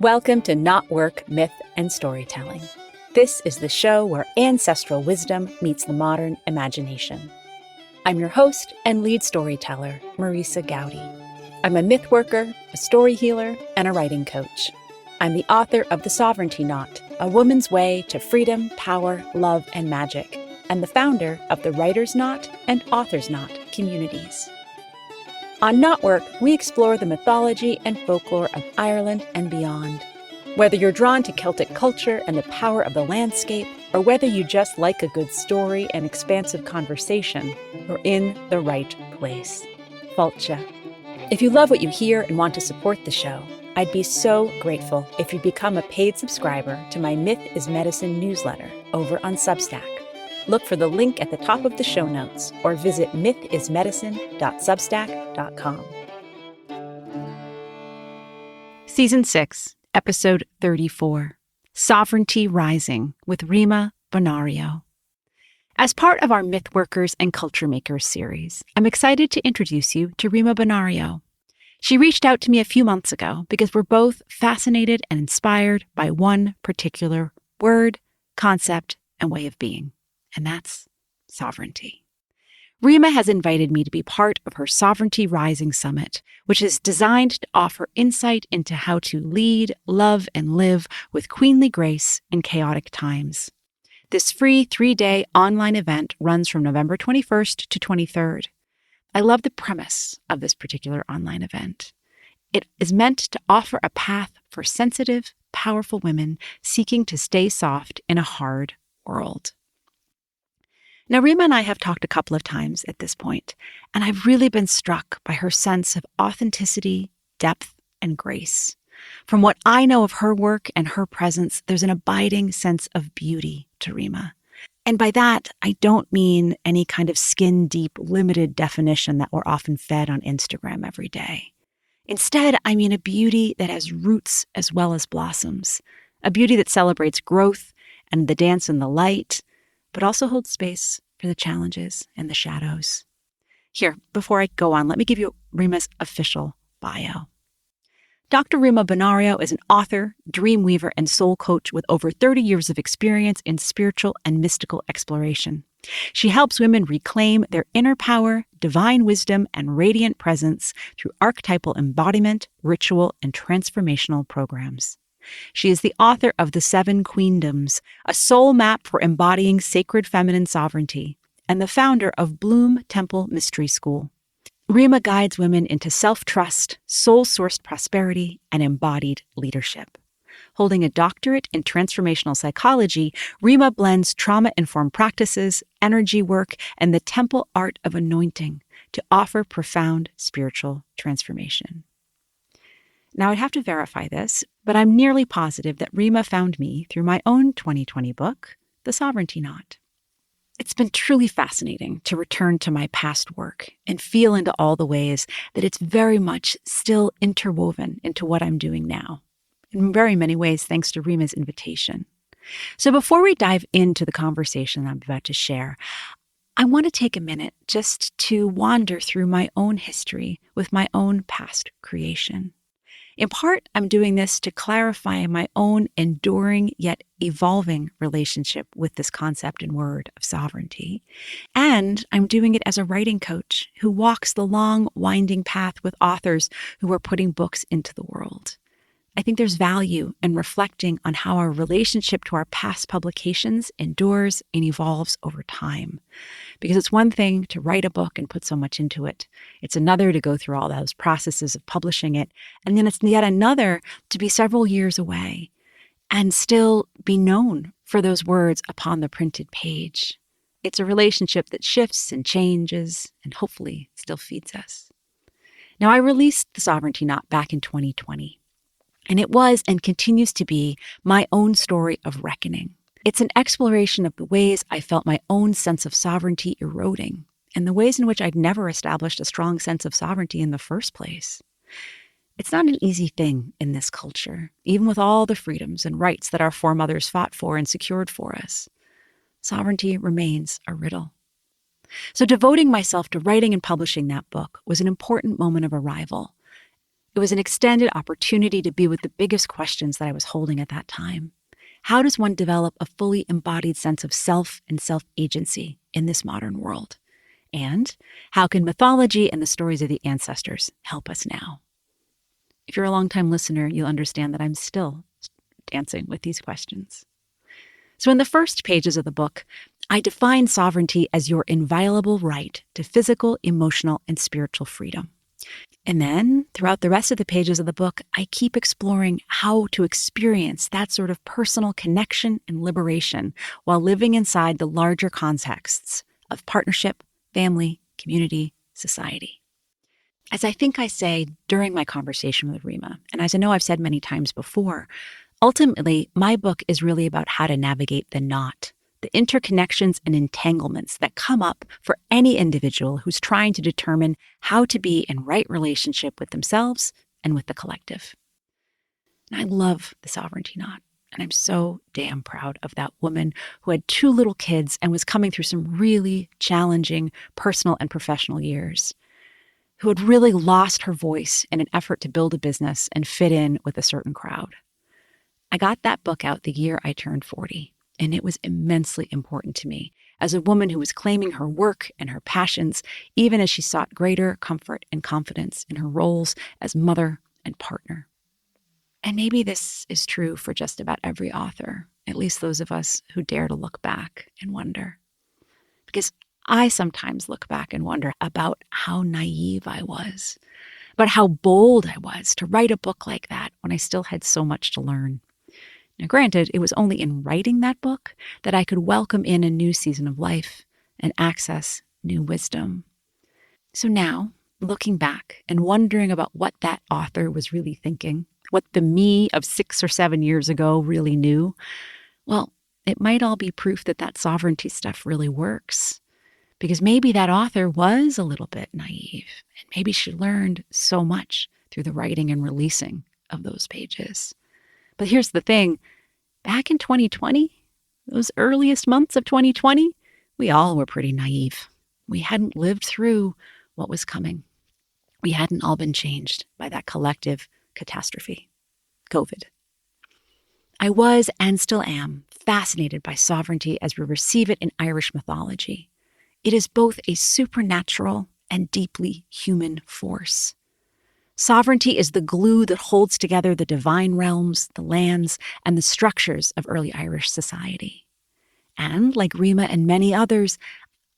Welcome to KnotWork, Myth, and Storytelling. This is the show where ancestral wisdom meets the modern imagination. I'm your host and lead storyteller, Marisa Gowdy. I'm a myth worker, a story healer, and a writing coach. I'm the author of The Sovereignty Knot, A Woman's Way to Freedom, Power, Love, and Magic, and the founder of the Writer's Knot and Author's Knot communities. On KnotWork, we explore the mythology and folklore of Ireland and beyond. Whether you're drawn to Celtic culture and the power of the landscape, or whether you just like a good story and expansive conversation, you're in the right place. Falcha. If you love what you hear and want to support the show, I'd be so grateful if you become a paid subscriber to my Myth is Medicine newsletter over on Substack. Look for the link at the top of the show notes or visit mythismedicine.substack.com. Season 6, Episode 34, Sovereignty Rising with Rima Bonario. As part of our Myth Workers and Culture Makers series, I'm excited to introduce you to Rima Bonario. She reached out to me a few months ago because we're both fascinated and inspired by one particular word, concept, and way of being. And that's sovereignty. Rima has invited me to be part of her Sovereignty Rising Summit, which is designed to offer insight into how to lead, love, and live with queenly grace in chaotic times. This free 3-day online event runs from November 21st to 23rd. I love the premise of this particular online event. It is meant to offer a path for sensitive, powerful women seeking to stay soft in a hard world. Now, Rima and I have talked a couple of times at this point, and I've really been struck by her sense of authenticity, depth, and grace. From what I know of her work and her presence, there's an abiding sense of beauty to Rima. And by that, I don't mean any kind of skin-deep, limited definition that we're often fed on Instagram every day. Instead, I mean a beauty that has roots as well as blossoms, a beauty that celebrates growth and the dance in the light, but also holds space for the challenges and the shadows. Here, before I go on, let me give you Rima's official bio. Dr. Rima Bonario is an author, dream weaver, and soul coach with over 30 years of experience in spiritual and mystical exploration. She helps women reclaim their inner power, divine wisdom, and radiant presence through archetypal embodiment, ritual, and transformational programs. She is the author of the Seven Queendoms, a soul map for embodying sacred feminine sovereignty, and the founder of Bloom Temple Mystery School. Rima guides women into self-trust, soul-sourced prosperity, and embodied leadership. Holding a doctorate in Transformational Psychology, Rima blends trauma-informed practices, energy work, and the temple art of anointing to offer profound spiritual transformation. Now, I'd have to verify this, but I'm nearly positive that Rima found me through my own 2020 book, The Sovereignty Knot. It's been truly fascinating to return to my past work and feel into all the ways that it's very much still interwoven into what I'm doing now, in very many ways thanks to Rima's invitation. So before we dive into the conversation I'm about to share, I want to take a minute just to wander through my own history with my own past creation. In part, I'm doing this to clarify my own enduring yet evolving relationship with this concept and word of sovereignty. And I'm doing it as a writing coach who walks the long, winding path with authors who are putting books into the world. I think there's value in reflecting on how our relationship to our past publications endures and evolves over time. Because it's one thing to write a book and put so much into it. It's another to go through all those processes of publishing it. And then it's yet another to be several years away and still be known for those words upon the printed page. It's a relationship that shifts and changes and hopefully still feeds us. Now, I released The Sovereignty Knot back in 2020. And it was and continues to be my own story of reckoning. It's an exploration of the ways I felt my own sense of sovereignty eroding and the ways in which I'd never established a strong sense of sovereignty in the first place. It's not an easy thing in this culture, even with all the freedoms and rights that our foremothers fought for and secured for us. Sovereignty remains a riddle. So devoting myself to writing and publishing that book was an important moment of arrival. It was an extended opportunity to be with the biggest questions that I was holding at that time. How does one develop a fully embodied sense of self and self-agency in this modern world? And how can mythology and the stories of the ancestors help us now? If you're a longtime listener, you'll understand that I'm still dancing with these questions. So in the first pages of the book, I define sovereignty as your inviolable right to physical, emotional, and spiritual freedom. And then, throughout the rest of the pages of the book, I keep exploring how to experience that sort of personal connection and liberation while living inside the larger contexts of partnership, family, community, society. As I think I say during my conversation with Rima, and as I know I've said many times before, ultimately, my book is really about how to navigate the knot, the interconnections and entanglements that come up for any individual who's trying to determine how to be in right relationship with themselves and with the collective. And I love the sovereignty knot, and I'm so damn proud of that woman who had 2 little kids and was coming through some really challenging personal and professional years, who had really lost her voice in an effort to build a business and fit in with a certain crowd. I got that book out the year I turned 40, and it was immensely important to me as a woman who was claiming her work and her passions, even as she sought greater comfort and confidence in her roles as mother and partner. And maybe this is true for just about every author, at least those of us who dare to look back and wonder. Because I sometimes look back and wonder about how naive I was, about how bold I was to write a book like that when I still had so much to learn. Now, granted, it was only in writing that book that I could welcome in a new season of life and access new wisdom. So now, looking back and wondering about what that author was really thinking, what the me of 6 or 7 years ago really knew, well, it might all be proof that that sovereignty stuff really works. Because maybe that author was a little bit naive, and maybe she learned so much through the writing and releasing of those pages. But here's the thing, back in 2020, those earliest months of 2020, we all were pretty naive. We hadn't lived through what was coming. We hadn't all been changed by that collective catastrophe, COVID. I was, and still am, fascinated by sovereignty as we receive it in Irish mythology. It is both a supernatural and deeply human force. Sovereignty is the glue that holds together the divine realms, the lands, and the structures of early Irish society. And, like Rima and many others,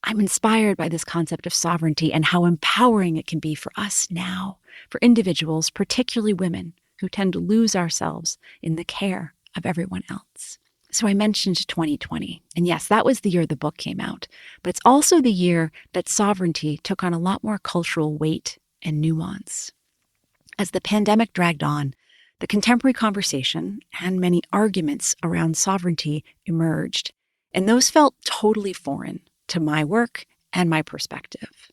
I'm inspired by this concept of sovereignty and how empowering it can be for us now, for individuals, particularly women, who tend to lose ourselves in the care of everyone else. So I mentioned 2020, and yes, that was the year the book came out, but it's also the year that sovereignty took on a lot more cultural weight and nuance. As the pandemic dragged on, the contemporary conversation and many arguments around sovereignty emerged, and those felt totally foreign to my work and my perspective.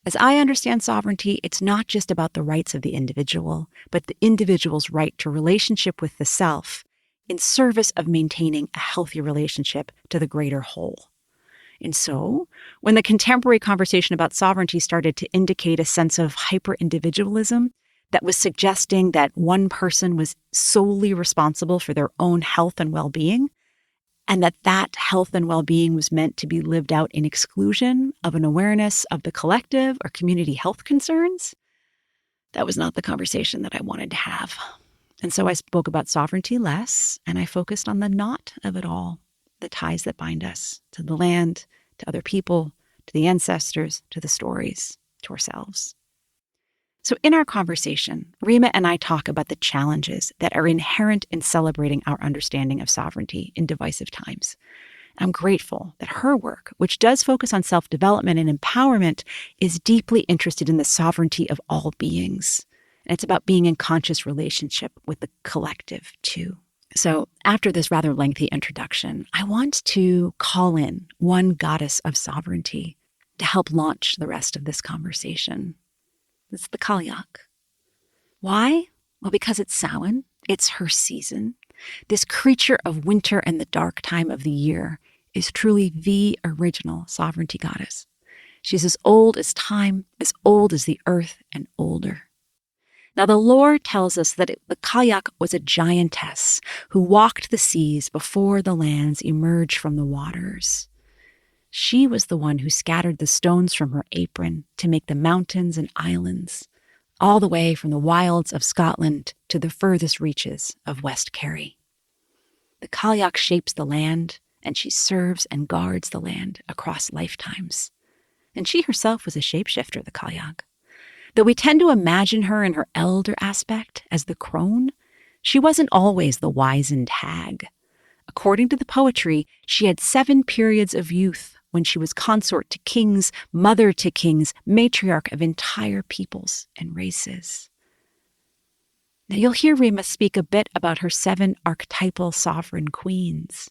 As I understand sovereignty, it's not just about the rights of the individual, but the individual's right to relationship with the self in service of maintaining a healthy relationship to the greater whole. And so, when the contemporary conversation about sovereignty started to indicate a sense of hyper-individualism that was suggesting that one person was solely responsible for their own health and well-being, and that health and well-being was meant to be lived out in exclusion of an awareness of the collective or community health concerns, that was not the conversation that I wanted to have. And so I spoke about sovereignty less, and I focused on the knot of it all, the ties that bind us to the land, to other people, to the ancestors, to the stories, to ourselves. So in our conversation, Rima and I talk about the challenges that are inherent in celebrating our understanding of sovereignty in divisive times. I'm grateful that her work, which does focus on self-development and empowerment, is deeply interested in the sovereignty of all beings. And it's about being in conscious relationship with the collective, too. So after this rather lengthy introduction, I want to call in one goddess of sovereignty to help launch the rest of this conversation. It's the Cailleach. Why? Well, because it's Samhain, it's her season. This creature of winter and the dark time of the year is truly the original sovereignty goddess. She's as old as time, as old as the earth, and older. Now, the lore tells us that the Kayak was a giantess who walked the seas before the lands emerged from the waters. She was the one who scattered the stones from her apron to make the mountains and islands, all the way from the wilds of Scotland to the furthest reaches of West Kerry. The Kayak shapes the land, and she serves and guards the land across lifetimes. And she herself was a shapeshifter, the Kayak. Though we tend to imagine her in her elder aspect as the crone, she wasn't always the wizened hag. According to the poetry, she had 7 periods of youth when she was consort to kings, mother to kings, matriarch of entire peoples and races. Now you'll hear Rima speak a bit about her 7 archetypal sovereign queens.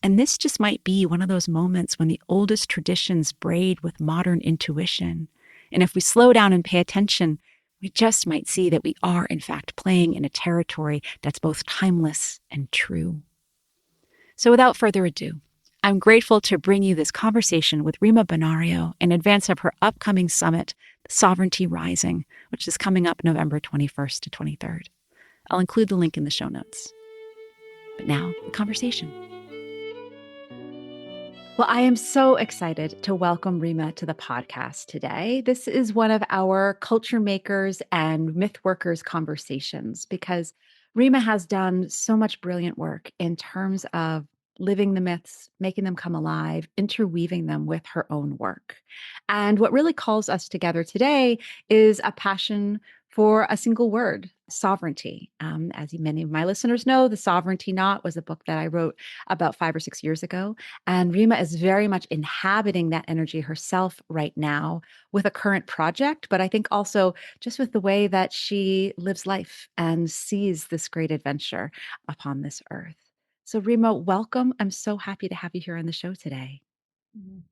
And this just might be one of those moments when the oldest traditions braid with modern intuition. And if we slow down and pay attention, we just might see that we are, in fact, playing in a territory that's both timeless and true. So without further ado, I'm grateful to bring you this conversation with Rima Bonario in advance of her upcoming summit, Sovereignty Rising, which is coming up November 21st to 23rd. I'll include the link in the show notes. But now, the conversation. Well, I am so excited to welcome Rima to the podcast today. This is one of our culture makers and myth workers conversations because Rima has done so much brilliant work in terms of living the myths, making them come alive, interweaving them with her own work. And what really calls us together today is a passion for a single word, sovereignty. As many of my listeners know, The Sovereignty Knot was a book that I wrote about 5 or 6 years ago. And Rima is very much inhabiting that energy herself right now with a current project, but I think also just with the way that she lives life and sees this great adventure upon this earth. So, Rima, welcome. I'm so happy to have you here on the show today.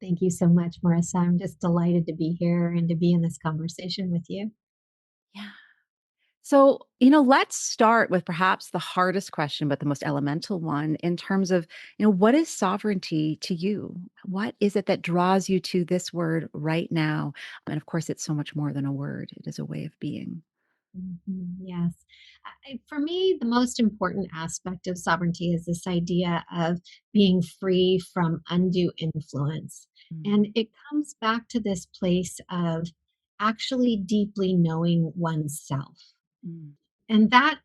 Thank you so much, Marissa. I'm just delighted to be here and to be in this conversation with you. Yeah. So, let's start with perhaps the hardest question, but the most elemental one in terms of, what is sovereignty to you? What is it that draws you to this word right now? And of course, it's so much more than a word, it is a way of being. Yes. For me, the most important aspect of sovereignty is this idea of being free from undue influence. Mm, And it comes back to this place of actually deeply knowing oneself. mm, And that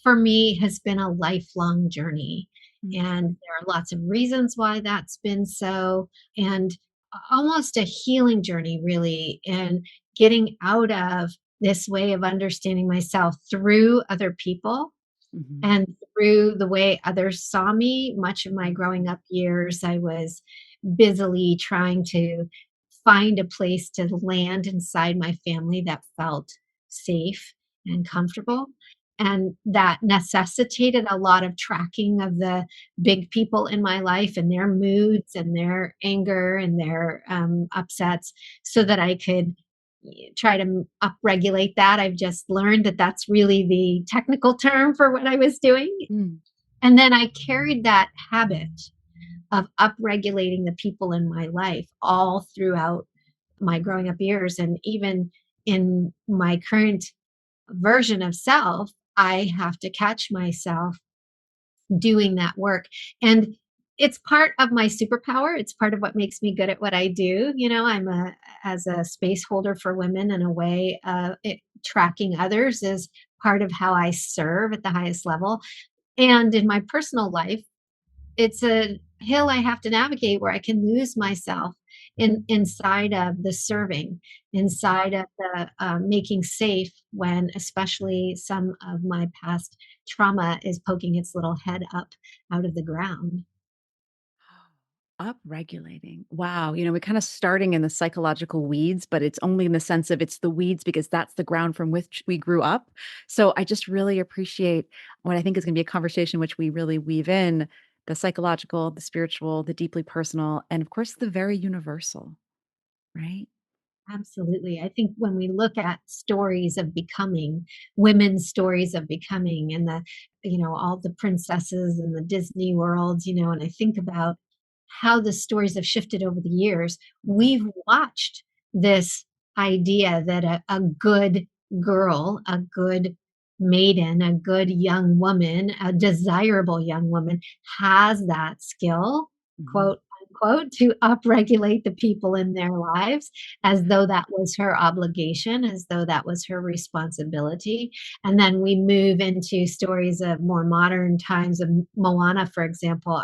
for me has been a lifelong journey. mm, And there are lots of reasons why that's been so, and almost a healing journey, really, and getting out of this way of understanding myself through other people mhm, and through the way others saw me. Much of my mm, growing up years, I was busily trying to find a place to land inside my family that felt safe and comfortable. And that necessitated a lot of tracking of the big people in my life and their moods and their anger and their upsets so that I could try to upregulate that. I've just learned that that's really the technical term for what I was doing. mm, And then I carried that habit of upregulating the people in my life all throughout my growing up years. And even in my current version of self, I have to catch myself doing that work. And it's part of my superpower. It's part of what makes me good at what I do. I'm as a space holder for women in a way, tracking others is part of how I serve at the highest level. And in my personal life, it's a hill I have to navigate where I can lose myself inside of the serving, inside of the making safe when especially some of my past trauma is poking its little head up out of the ground. Upregulating. Wow. We're kind of starting in the psychological weeds, but it's only in the sense of it's the weeds because that's the ground from which we grew up. So I just really appreciate what I think is going to be a conversation which we really weave in the psychological, the spiritual, the deeply personal, and of course, the very universal, right? Absolutely. I think when we look at stories of becoming, women's stories of becoming, and all the princesses and the Disney worlds, and I think about how the stories have shifted over the years, we've watched this idea that a good girl, a good maiden, a good young woman, a desirable young woman has that skill, Mhm. quote unquote, to upregulate the people in their lives as though that was her obligation, as though that was her responsibility. And then we move into stories of more modern times of Moana, for example.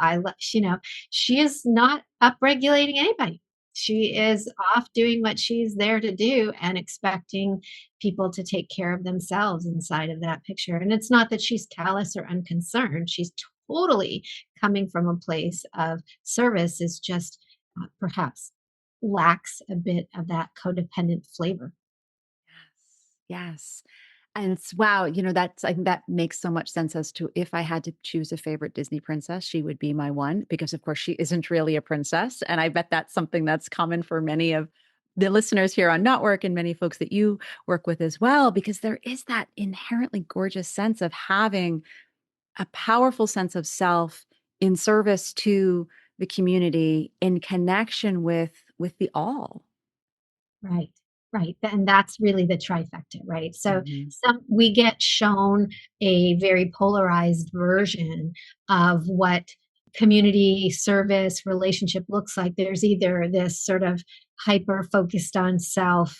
She is not upregulating anybody. She is off doing what she's there to do and expecting people to take care of themselves inside of that picture. And it's not that she's callous or unconcerned. She's totally coming from a place of service, is just perhaps lacks a bit of that codependent flavor. Yes. And it's wow, that's I think that makes so much sense as to if I had to choose a favorite Disney princess, she would be my one because of course she isn't really a princess. And I bet that's something that's common for many of the listeners here on KnotWork and many folks that you work with as well, because there is that inherently gorgeous sense of having a powerful sense of self in service to the community in connection with the all. Right, right. And that's really the trifecta, right? So Mhm. we get shown a very polarized version of what community service relationship looks like. There's either this sort of hyper focused on self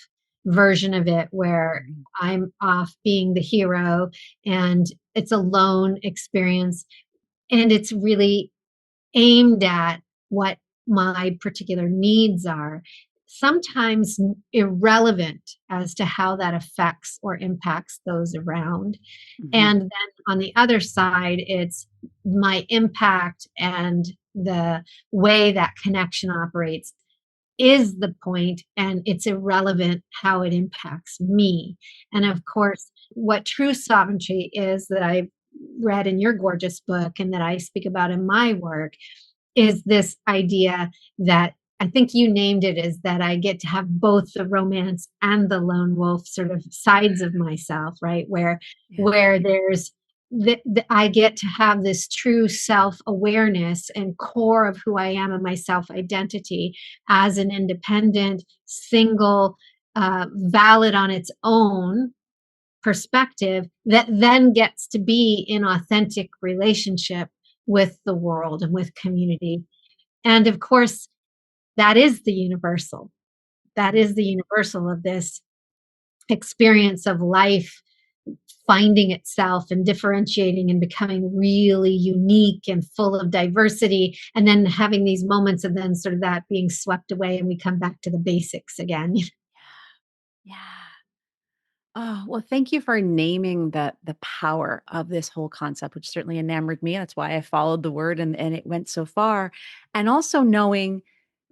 version of it where Mhm. I'm off being the hero and it's a lone experience and it's really aimed at what my particular needs are, sometimes irrelevant as to how that affects or impacts those around. Mhm. And then on the other side, it's my impact and the way that connection operates is the point, and it's irrelevant how it impacts me. And of course, what true sovereignty is that I read in your gorgeous book and that I speak about in my work is this idea that I think you named it, is that I get to have both the romance and the lone wolf sort of sides of myself, right? Yeah. Where there's I get to have this true self awareness and core of who I am and my self identity as an independent, single, valid on its own perspective that then gets to be in authentic relationship with the world and with community. And of course, that is the universal. That is the universal of this experience of life finding itself and differentiating and becoming really unique and full of diversity. And then having these moments of then sort of that being swept away and we come back to the basics again. Yeah. Oh, well, thank you for naming the power of this whole concept, which certainly enamored me. That's why I followed the word and it went so far. And also knowing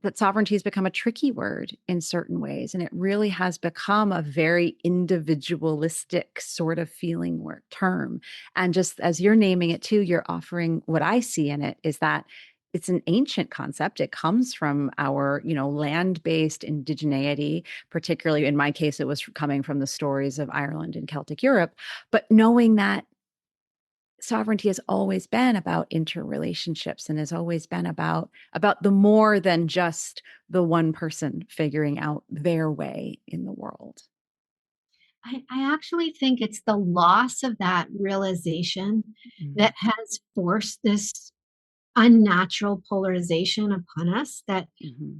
that sovereignty has become a tricky word in certain ways. And it really has become a very individualistic sort of feeling word term. And just as you're naming it too, you're offering what I see in it is that it's an ancient concept. It comes from our, land-based indigeneity. Particularly in my case, it was coming from the stories of Ireland and Celtic Europe. But knowing that sovereignty has always been about interrelationships and has always been about the more than just the one person figuring out their way in the world. I actually think it's the loss of that realization Mhm. that has forced this unnatural polarization upon us, that Mhm.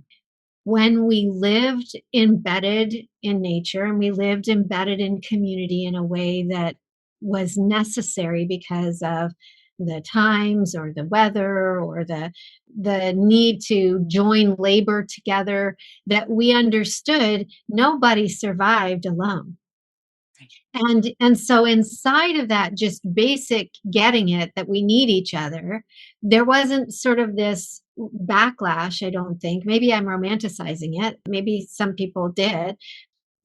when we lived embedded in nature and we lived embedded in community in a way that was necessary because of the times or the weather or the need to join labor together, that we understood nobody survived alone. Right. And so inside of that just basic getting it that we need each other, there wasn't sort of this backlash, I don't think. Maybe I'm romanticizing it. Maybe some people did.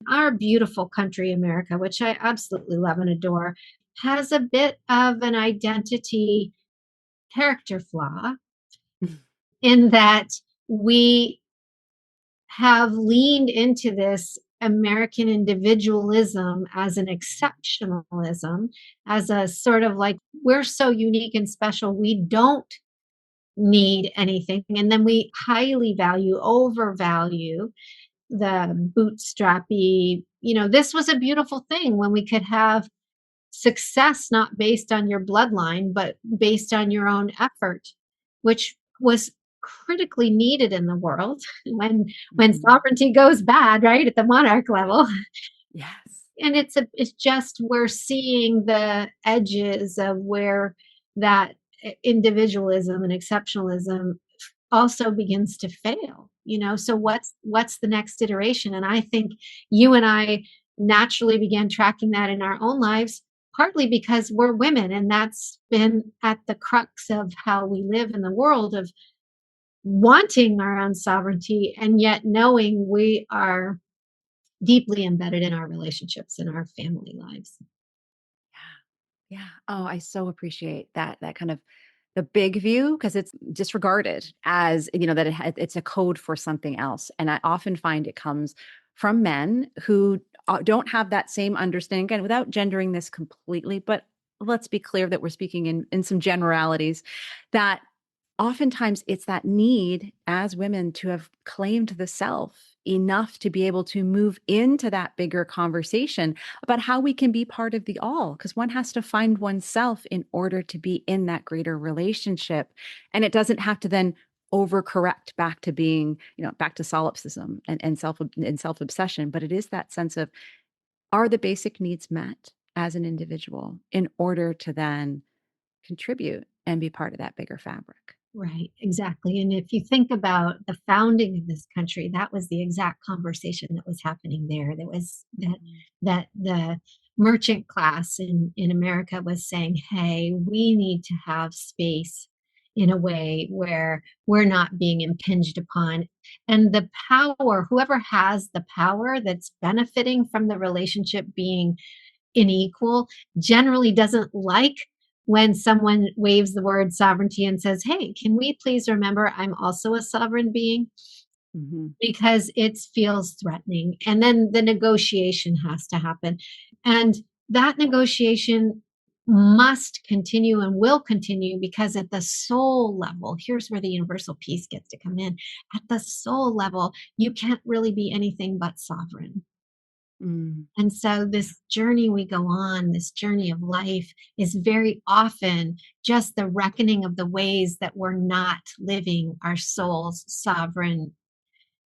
Our beautiful country, America, which I absolutely love and adore, has a bit of an identity character flaw in that we have leaned into this American individualism as an exceptionalism, as a sort of like, we're so unique and special, we don't need anything. And then we highly value, overvalue the bootstrappy this was a beautiful thing when we could have success not based on your bloodline, but based on your own effort, which was critically needed in the world when Mhm. sovereignty goes bad, right, at the monarch level. Yes. And it's just we're seeing the edges of where that individualism and exceptionalism also begins to fail. So what's the next iteration? And I think you and I naturally began tracking that in our own lives, partly because we're women, and that's been at the crux of how we live in the world, of wanting our own sovereignty and yet knowing we are deeply embedded in our relationships and our family lives. Yeah. Yeah. Oh, I so appreciate that kind of the big view, because it's disregarded as, that it's a code for something else. And I often find it comes from men who don't have that same understanding, again, without gendering this completely, but let's be clear that we're speaking in some generalities, that oftentimes it's that need as women to have claimed the self enough to be able to move into that bigger conversation about how we can be part of the all, because one has to find oneself in order to be in that greater relationship, and it doesn't have to then overcorrect back to being, back to solipsism and self obsession, but it is that sense of, are the basic needs met as an individual in order to then contribute and be part of that bigger fabric. Right, exactly. And if you think about the founding of this country, that was the exact conversation that was happening there. That was Mhm. that the merchant class in America was saying, hey, we need to have space in a way where we're not being impinged upon. And the power, whoever has the power that's benefiting from the relationship being unequal, generally doesn't like when someone waves the word sovereignty and says, hey, can we please remember I'm also a sovereign being? Mhm. Because it feels threatening. And then the negotiation has to happen. And that negotiation must continue and will continue, because at the soul level, here's where the universal peace gets to come in. At the soul level, you can't really be anything but sovereign. Mm. And so, this journey we go on, this journey of life, is very often just the reckoning of the ways that we're not living our soul's sovereign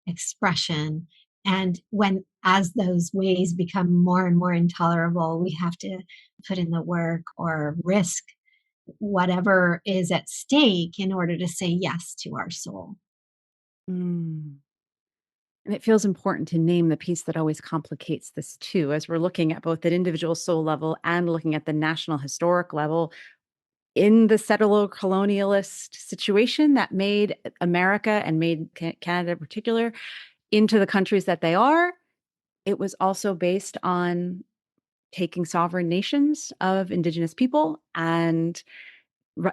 expression. And as those ways become more and more intolerable, we have to put in the work or risk whatever is at stake in order to say yes to our soul. Mm. And it feels important to name the piece that always complicates this too, as we're looking at both the individual soul level and looking at the national historic level. In the settler colonialist situation that made America and made Canada in particular into the countries that they are, it was also based on taking sovereign nations of Indigenous people and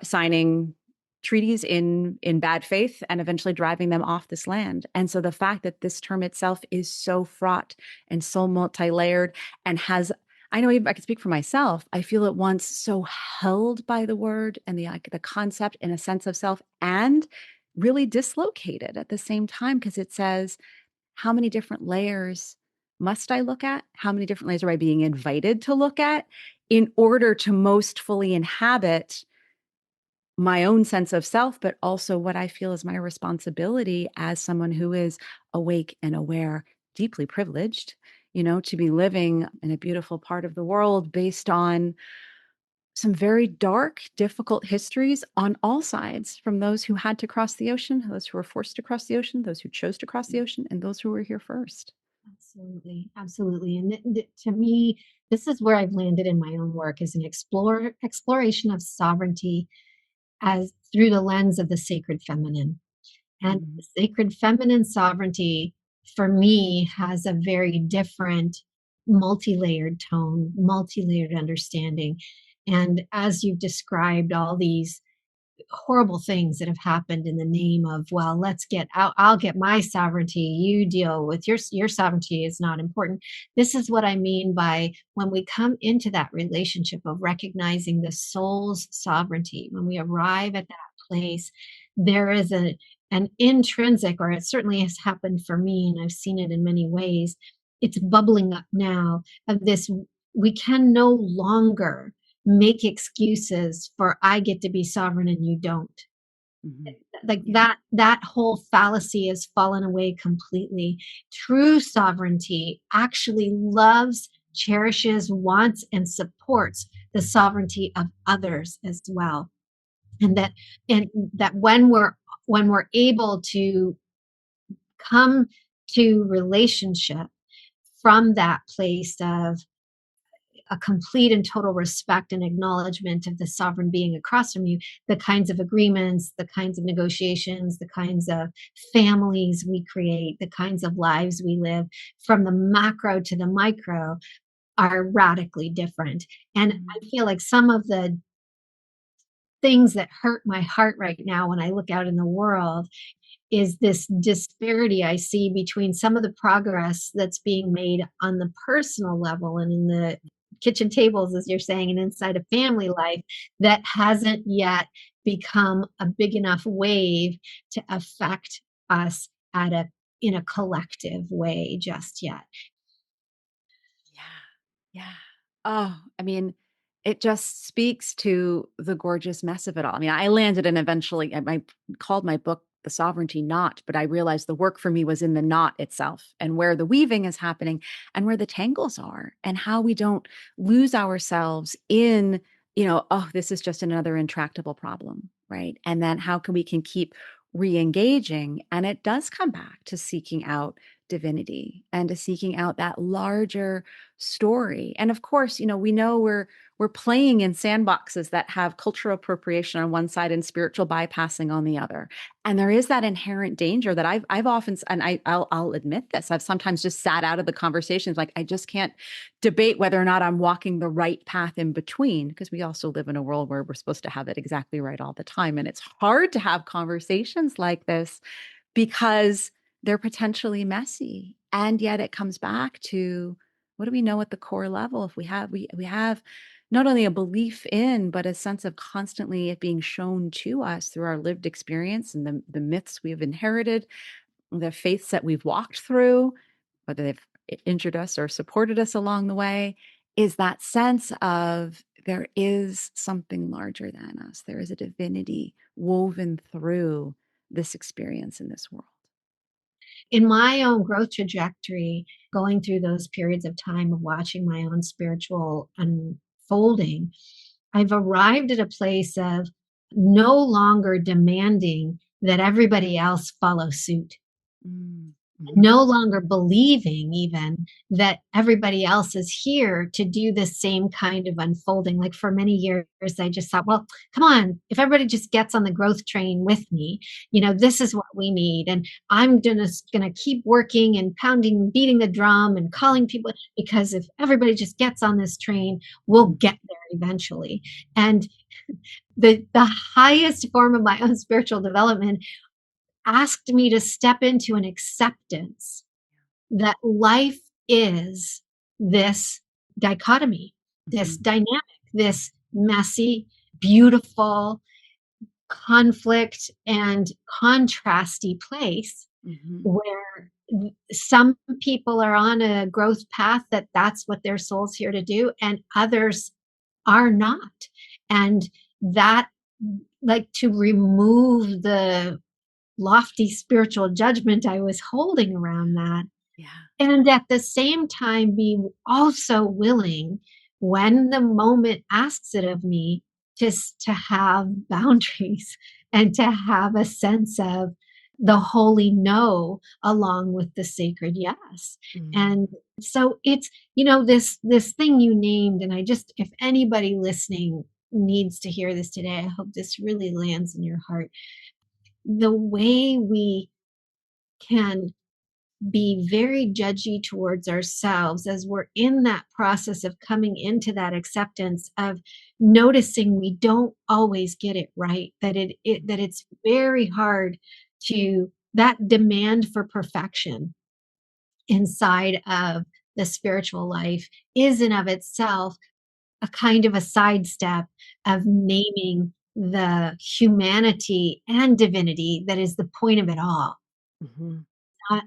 signing treaties in bad faith and eventually driving them off this land. And so the fact that this term itself is so fraught and so multi-layered and has, I know even I can speak for myself, I feel at once so held by the word and the concept and a sense of self, and really dislocated at the same time, because it says, how many different layers must I look at? How many different layers are I being invited to look at in order to most fully inhabit my own sense of self, but also what I feel is my responsibility as someone who is awake and aware, deeply privileged, to be living in a beautiful part of the world based on some very dark, difficult histories on all sides, from those who had to cross the ocean, those who were forced to cross the ocean, those who chose to cross the ocean, and those who were here first. Absolutely, absolutely. And to me, this is where I've landed in my own work, as an exploration of sovereignty as through the lens of the sacred feminine. And Mhm. sacred feminine sovereignty, for me, has a very different, multi-layered tone, multi-layered understanding. And as you've described all these horrible things that have happened in the name of, well, I'll get my sovereignty, you deal with your sovereignty is not important. This is what I mean by, when we come into that relationship of recognizing the soul's sovereignty, when we arrive at that place, there is an intrinsic, or it certainly has happened for me and I've seen it in many ways, it's bubbling up now of this. We can no longer make excuses for I get to be sovereign and you don't. Mhm. Like Yeah. that whole fallacy has fallen away completely. True sovereignty actually loves, cherishes, wants, and supports the sovereignty of others as well. And that when we're able to come to relationship from that place of a complete and total respect and acknowledgement of the sovereign being across from you, the kinds of agreements, the kinds of negotiations, the kinds of families we create, the kinds of lives we live, from the macro to the micro, are radically different. And Mhm. I feel like some of the things that hurt my heart right now when I look out in the world is this disparity I see between some of the progress that's being made on the personal level and in the kitchen tables, as you're saying, and inside of family life, that hasn't yet become a big enough wave to affect us at a in a collective way just yet. Yeah. Yeah. Oh, I mean, it just speaks to the gorgeous mess of it all. I mean, I landed and eventually I called my book The Sovereignty Knot, but I realized the work for me was in the knot itself and where the weaving is happening and where the tangles are and how we don't lose ourselves in, oh, this is just another intractable problem, right? And then how can we can keep re-engaging, and it does come back to seeking out divinity and to seeking out that larger story. And of course, we know we're playing in sandboxes that have cultural appropriation on one side and spiritual bypassing on the other. And there is that inherent danger that I've often, and I'll admit this, I've sometimes just sat out of the conversations, like I just can't debate whether or not I'm walking the right path in between, because we also live in a world where we're supposed to have it exactly right all the time. And it's hard to have conversations like this because they're potentially messy. And yet it comes back to, what do we know at the core level? If we have not only a belief in, but a sense of constantly it being shown to us through our lived experience and the myths we've inherited, the faiths that we've walked through, whether they've injured us or supported us along the way, is that sense of there is something larger than us. There is a divinity woven through this experience in this world. In my own growth trajectory, going through those periods of time of watching my own spiritual unfolding, I've arrived at a place of no longer demanding that everybody else follow suit, Mm, mhm, no longer believing even that everybody else is here to do the same kind of unfolding. Like for many years, I just thought, well, come on, if everybody just gets on the growth train with me, this is what we need. And I'm gonna keep working and pounding, beating the drum and calling people, because if everybody just gets on this train, we'll mm, get there eventually. And the highest form of my own spiritual development asked me to step into an acceptance that life is this dichotomy, this mhm, dynamic, this messy, beautiful, conflict and contrasty place mhm, where some people are on a growth path that's what their soul's here to do, and others are not. And that, like, to remove the lofty spiritual judgment I was holding around that, yeah, and at the same time be also willing, when the moment asks it of me, to have boundaries and to have a sense of the holy no along with the sacred yes. mm, And so it's, this thing you named, and I just, if anybody listening needs to hear this today, I hope this really lands in your heart. The way we can be very judgy towards ourselves as we're in that process of coming into that acceptance of noticing we don't always get it right, that it's very hard to, that demand for perfection inside of the spiritual life is in of itself a kind of a sidestep of naming the humanity and divinity that is the point of it all. mhm.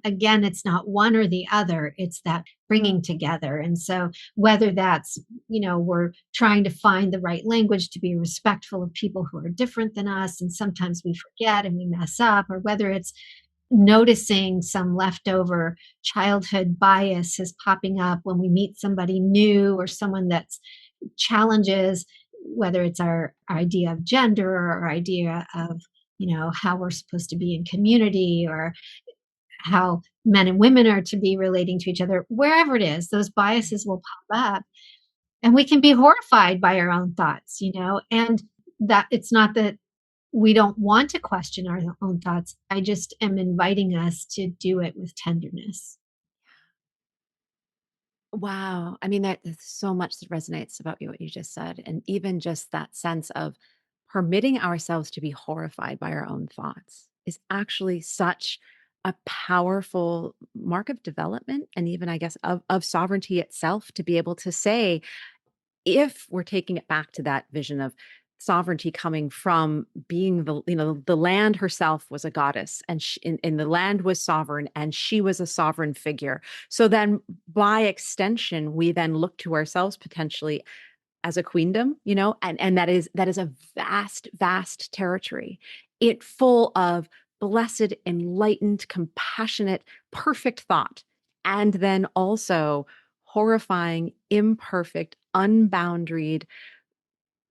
again, it's not one or the other, it's that bringing together. And so whether that's, we're trying to find the right language to be respectful of people who are different than us, and sometimes we forget and we mess up, or whether it's noticing some leftover childhood bias is popping up when we meet somebody new or someone that's challenges, whether it's our idea of gender or our idea of, how we're supposed to be in community, or how men and women are to be relating to each other, wherever it is, those biases will pop up. And we can be horrified by our own thoughts, and that it's not that we don't want to question our own thoughts. I just am inviting us to do it with tenderness. Wow. I mean, there's so much that resonates about what you just said. And even just that sense of permitting ourselves to be horrified by our own thoughts is actually such a powerful mark of development, and even, I guess, of sovereignty itself, to be able to say, if we're taking it back to that vision of sovereignty coming from being the land herself was a goddess, and and the land was sovereign, and she was a sovereign figure. So then by extension, we then look to ourselves potentially as a queendom, and that is a vast, vast territory, it full of blessed, enlightened, compassionate, perfect thought, and then also horrifying, imperfect, unboundaried,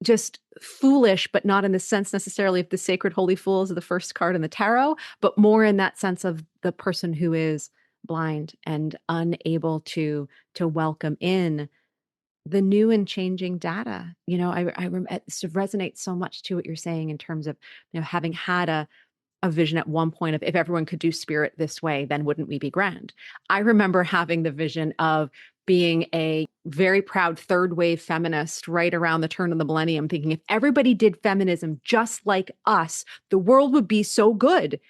just foolish, but not in the sense necessarily of the sacred holy fools of the first card in the tarot, but more in that sense of the person who is blind and unable to welcome in the new and changing data. It sort of resonates so much to what you're saying in terms of, having had a vision at one point of, if everyone could do spirit this way, then wouldn't we be grand? I remember having the vision of being a very proud third wave feminist right around the turn of the millennium, thinking if everybody did feminism just like us, the world would be so good.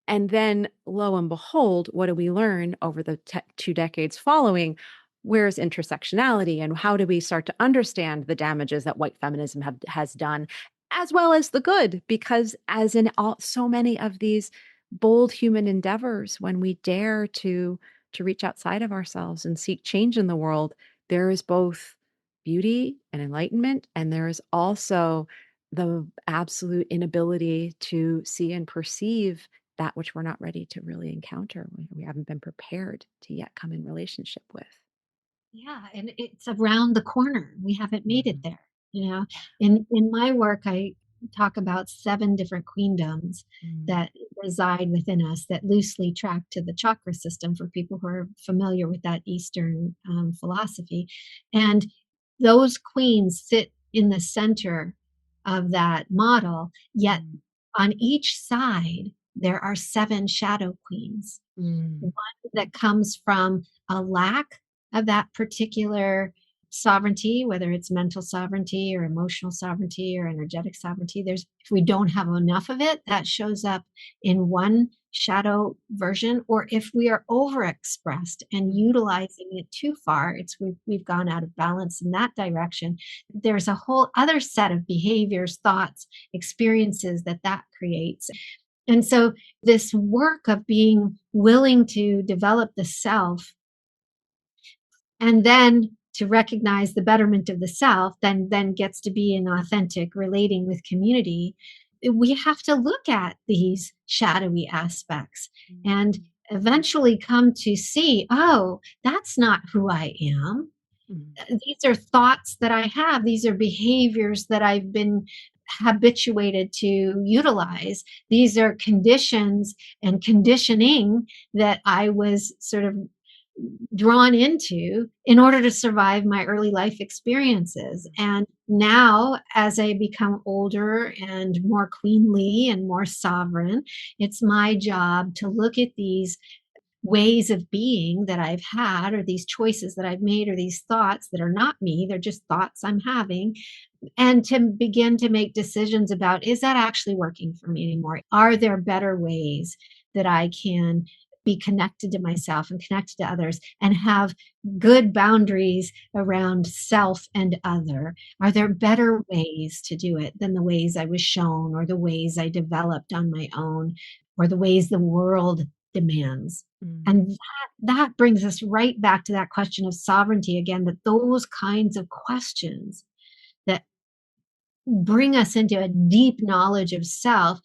And then, lo and behold, what do we learn over the 2 decades following? Where's intersectionality, and how do we start to understand the damages that white feminism has done, as well as the good? Because as in so many of these bold human endeavors, when we dare to reach outside of ourselves and seek change in the world, there is both beauty and enlightenment, and there is also the absolute inability to see and perceive that which we're not ready to really encounter. We haven't been prepared to yet come in relationship with. Yeah, and it's around the corner. We haven't made it Mhm. there. In my work, I talk about 7 different queendoms Mm, that reside within us that loosely track to the chakra system for people who are familiar with that Eastern philosophy. And those queens sit in the center of that model, yet mm, on each side, there are 7 shadow queens. mm, One that comes from a lack of that particular sovereignty, whether it's mental sovereignty or emotional sovereignty or energetic sovereignty. If we don't have enough of it, that shows up in one shadow version, or if we are overexpressed and mm, utilizing it too far, we've gone out of balance in that direction. There's a whole other set of behaviors, thoughts, experiences that creates. And so this work of being willing to develop the self, and then to recognize the betterment of the self, then gets to be an authentic relating with community. We have to look at these shadowy aspects and mm, eventually come to see, oh, that's not who I am. mm, These are thoughts that I have. These are behaviors that I've been habituated to utilize. These are conditions and conditioning that I was sort of drawn into in order to survive my early life experiences. And now, as I become older and more queenly and more sovereign, it's my job to look at these ways of being that I've had, or these choices that I've made, or these thoughts that are not me, they're just thoughts I'm having, and to begin to make decisions about, is that actually working for me anymore? Are there better ways that I can be connected to myself and connected to others and have good boundaries around self and other? Are there better ways to do it than the ways I was shown, or the ways I developed on my own, or the ways the world demands? And that brings us right back to that question of sovereignty again, that those kinds of questions that bring us into a deep knowledge of self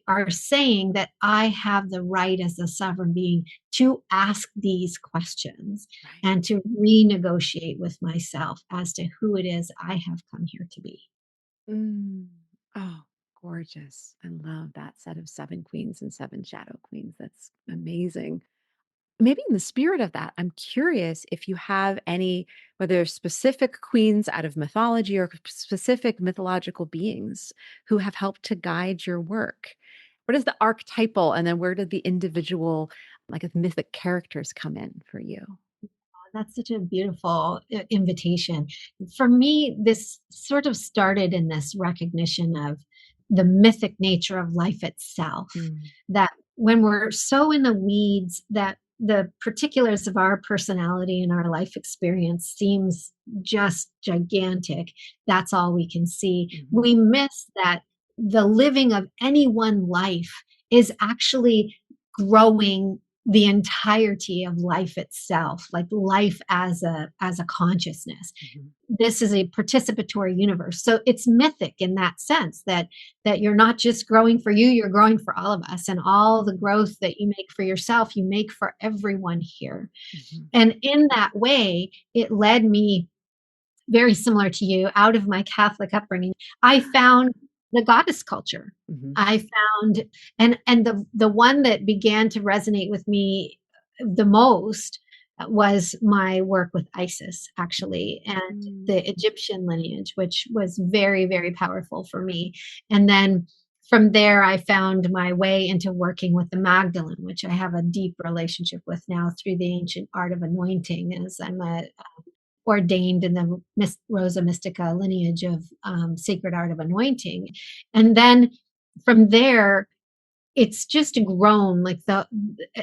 are saying that I have the right as a sovereign being to ask these questions Right. and to renegotiate with myself as to who it is I have come here to be. Mm. Oh, gorgeous. I love that set of seven queens and seven shadow queens. That's amazing. Maybe in the spirit of that, I'm curious if you have any, whether specific queens out of mythology or specific mythological beings who have helped to guide your work. What is the archetypal, and then where did the individual, like mythic characters come in for you? That's such a beautiful invitation. For me, this sort of started in this recognition of the mythic nature of life itself. Mm. That when we're so in the weeds, that the particulars of our personality and our life experience seems just gigantic. That's all we can see. Mhm. We miss that the living of any one life is actually growing the entirety of life itself, like life as a consciousness. Mhm. This is a participatory universe, so it's mythic in that sense, that you're not just growing for you, you're growing for all of us, and all the growth that you make for yourself, you make for everyone here. Mhm. And in that way, it led me, very similar to you, out of my Catholic upbringing, I found the goddess culture. Mhm. I found, and the one that began to resonate with me the most was my work with Isis, actually, and Mm. the Egyptian lineage, which was very, very powerful for me. And then from there, I found my way into working with the Magdalene, which I have a deep relationship with now through the ancient art of anointing, as I'm a ordained in the Rosa Mystica lineage of sacred art of anointing. And then from there, it's just grown. Like the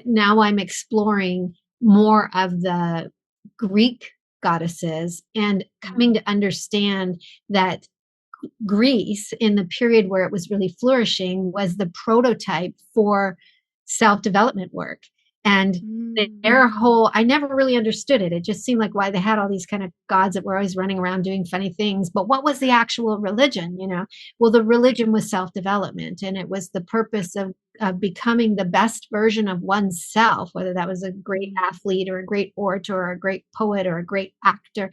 now I'm exploring more of the Greek goddesses and coming Mm. to understand that Greece, in the period where it was really flourishing, was the prototype for self development work. And Mm. their whole, I never really understood it. It just seemed like why they had all these kind of gods that were always running around doing funny things. But what was the actual religion? Well, the religion was self development, and it was the purpose of becoming the best version of oneself, whether that was a great Mm. athlete or a great orator or a great poet or a great actor,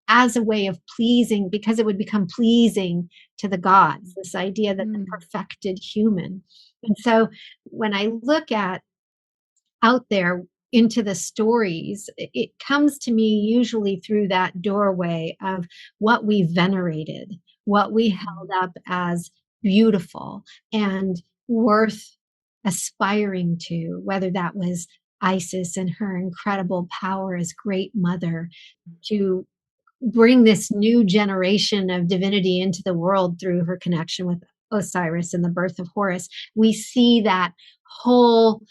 as a way of pleasing, because it would become pleasing to the gods, this idea that the Mm. perfected human. And so when I look at out there into the stories, it comes to me usually through that doorway of what we venerated, what we held Mhm. up as beautiful and worth aspiring to, whether that was Isis and her incredible power as great mother to bring this new generation of divinity into the world through her connection with Osiris and the birth of Horus. We see that whole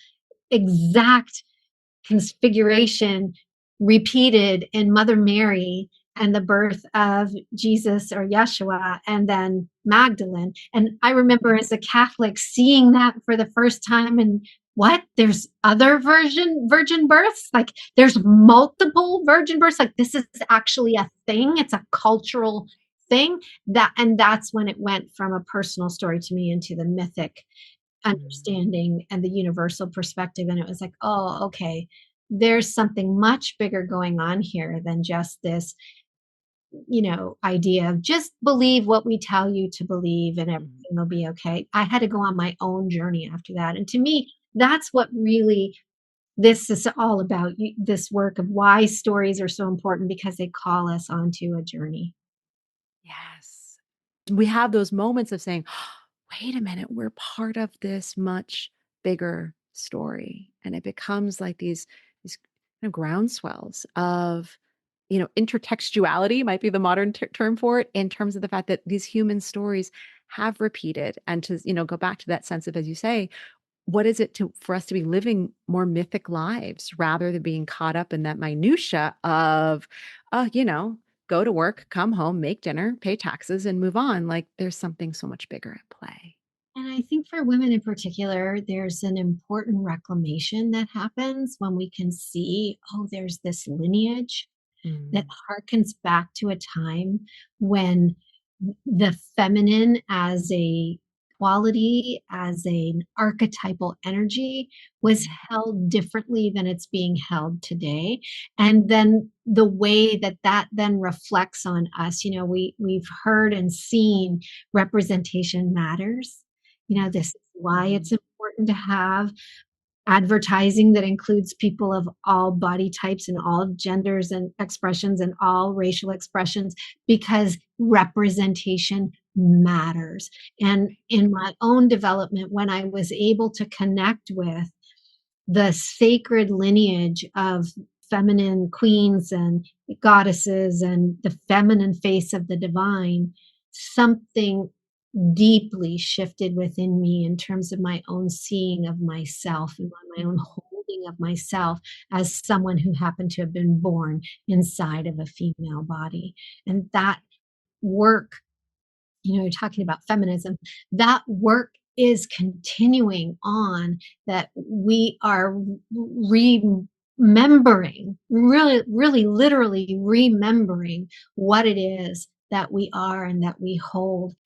exact configuration repeated in Mother Mary and the birth of Jesus or Yeshua and then Magdalene. And I remember as a Catholic seeing that for the first time, and what? There's other virgin births? Like there's multiple virgin births? Like this is actually a thing. It's a cultural thing. That's when it went from a personal story to me into the mythic Mm. understanding and the universal perspective. And it was like, oh, okay, there's something much bigger going on here than just this, idea of just believe what we tell you to believe and everything Mhm. will be okay. I had to go on my own journey after that. And to me, that's what really this is all about, this work of why stories are so important, because they call us onto a journey. Yes. We have those moments of saying, wait a minute, we're part of this much bigger story. And it becomes like these kind of groundswells of, intertextuality might be the modern term for it, in terms of the fact that these human stories have repeated. And to, go back to that sense of, as you say, what is it for us to be living more mythic lives rather than being caught up in that minutia of, uh, you know, go to work, come home, make dinner, pay taxes, and move on. Like there's something so much bigger at play. And I think for women in particular, there's an important reclamation that happens when we can see, oh, there's this lineage that Mm. harkens back to a time when the feminine as a quality, as an archetypal energy, was Mhm. held differently than it's being held today. And then the way that that then reflects on us, we've heard and seen representation matters. This is why it's Mhm. important to have advertising that includes people of all body types and all genders and expressions and all racial expressions, because representation matters. And in my own development, when I was able to connect with the sacred lineage of feminine queens and goddesses and the feminine face of the divine, something deeply shifted within me in terms of my own seeing of myself and my own holding of myself as someone who happened to have been born inside of a female body. And that work, you're talking about feminism, that work is continuing on, that we are remembering, really, really, literally remembering what it is that we are and that we hold.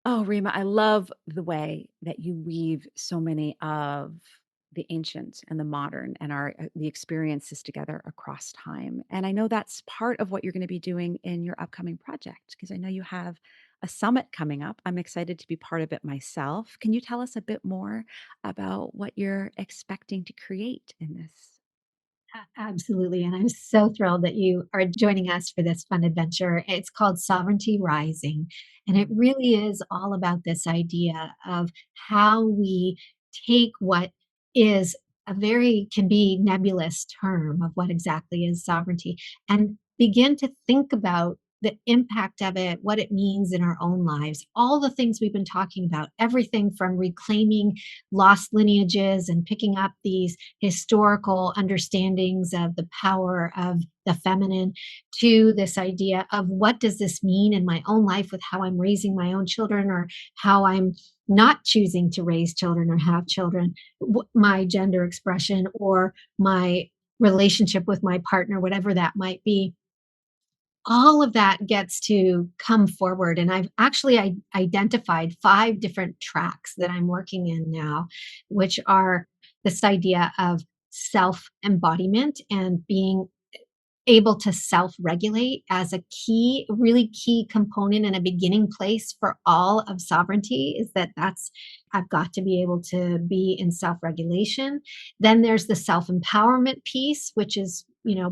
Oh, Rima, I love the way that you weave so many of the ancient and the modern and our the experiences together across time. And I know that's part of what you're going to be doing in your upcoming project because I know you have a summit coming up. I'm excited to be part of it myself. Can you tell us a bit more about what you're expecting to create in this? Absolutely. And I'm so thrilled that you are joining us for this fun adventure. It's called Sovereignty Rising. And it Mm. really is all about this idea of how we take what is a very, can be nebulous term of what exactly is sovereignty, and begin to think about the impact of it, what it means in our own lives, all the things we've been talking about, everything from reclaiming lost lineages and picking up these historical understandings of the power of the feminine, to this idea of what does this mean in my own life with how I'm raising my own children, or how I'm not choosing to raise children or have children, my gender expression or my relationship with my partner, whatever that might be. All of that gets to come forward. And I've actually identified 5 different tracks that I'm working in now, which are this idea of self embodiment and being able to self-regulate as a key, really key component and a beginning place for all of sovereignty, is that that's I've got to be able to be in self-regulation. Then there's the self-empowerment piece, which is,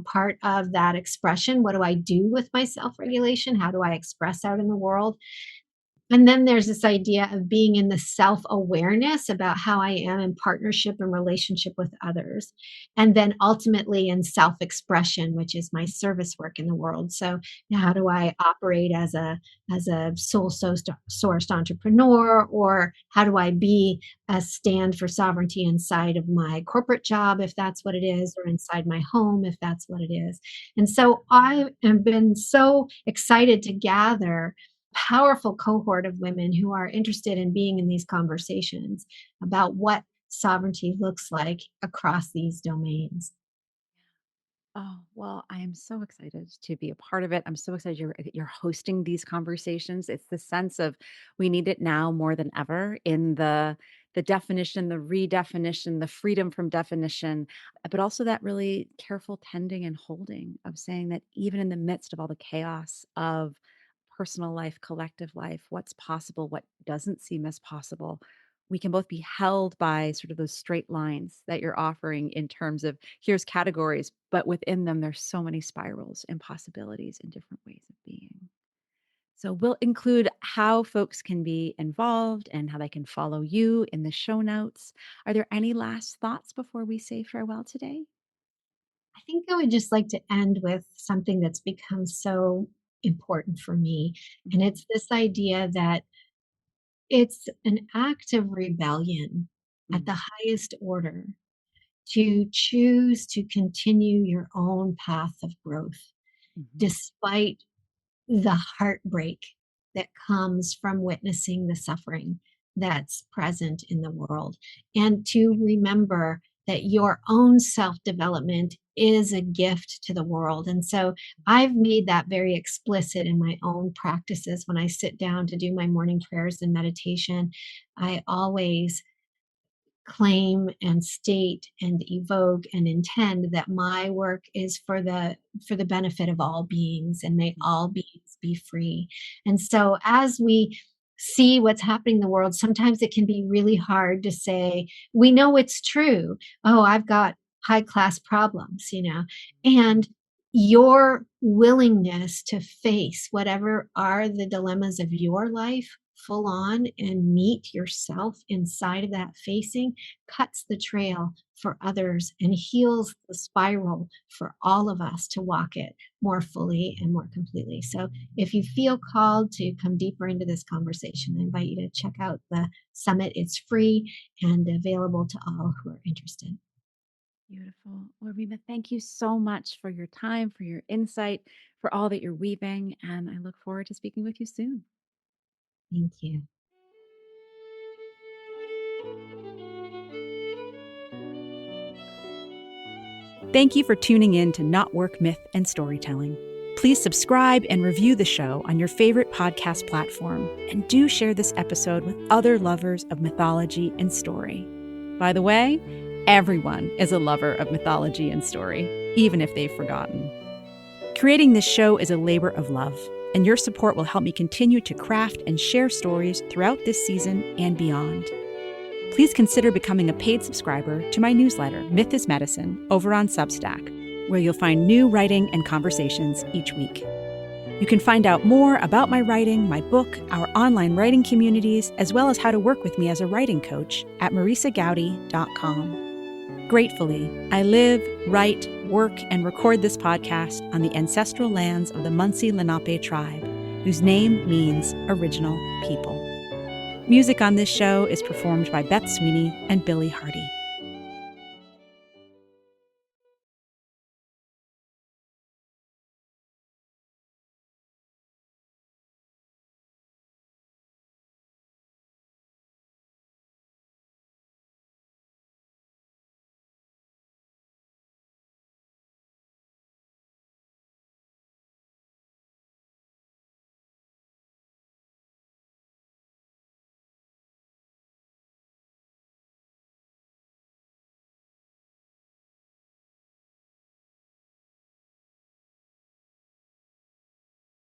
part of that expression. What do I do with my self-regulation? How do I express out in the world? And then there's this idea of being in the self awareness about how I am in partnership and relationship with others. And then ultimately in self expression, which is my service work in the world. So, how do I operate as a sourced entrepreneur, or how do I be a stand for sovereignty inside of my corporate job, if that's what it is, or inside my home, if that's what it is. And so I have been so excited to gather powerful cohort of women who are interested in being in these conversations about what sovereignty looks like across these domains. Oh, well, I am so excited to be a part of it. I'm so excited you're hosting these conversations. It's the sense of we need it now more than ever in the definition, the redefinition, the freedom from definition, but also that really careful tending and holding of saying that even in the midst of all the chaos of personal life, collective life, what's possible, what doesn't seem as possible, we can both be held by sort of those straight lines that you're offering in terms of here's categories, but within them, there's so many spirals and possibilities and different ways of being. So we'll include how folks can be involved and how they can follow you in the show notes. Are there any last thoughts before we say farewell today? I think I would just like to end with something that's become so important for me. And Mhm. it's this idea that it's an act of rebellion at the Mm. highest order to choose to continue your own path of growth, Mhm. despite the heartbreak that comes from witnessing the suffering. that's present in the world, and to remember that your own self-development is a gift to the world. And so I've made that very explicit in my own practices. When I sit down to do my morning prayers and meditation, I always claim and state and evoke and intend that my work is for the benefit of all beings, and may all beings be free. And so as we see what's happening in the world, sometimes it can be really hard to say we know it's true. Oh, I've got high class problems, and your willingness to face whatever are the dilemmas of your life full on and meet yourself inside of that facing cuts the trail for others and heals the spiral for all of us to walk it more fully and more completely. So if you feel called to come deeper into this conversation, I invite you to check out the summit. It's free and available to all who are interested. Beautiful. Well, Rima, thank you so much for your time, for your insight, for all that you're weaving. And I look forward to speaking with you soon. Thank you. Thank you for tuning in to KnotWork, Myth, and Storytelling. Please subscribe and review the show on your favorite podcast platform, and do share this episode with other lovers of mythology and story. By the way, everyone is a lover of mythology and story, even if they've forgotten. Creating this show is a labor of love, and your support will help me continue to craft and share stories throughout this season and beyond. Please consider becoming a paid subscriber to my newsletter, Myth is Medicine, over on Substack, where you'll find new writing and conversations each week. You can find out more about my writing, my book, our online writing communities, as well as how to work with me as a writing coach at marisagowdy.com. Gratefully, I live, write, work, and record this podcast on the ancestral lands of the Munsee Lenape tribe, whose name means original people. Music on this show is performed by Beth Sweeney and Billy Hardy.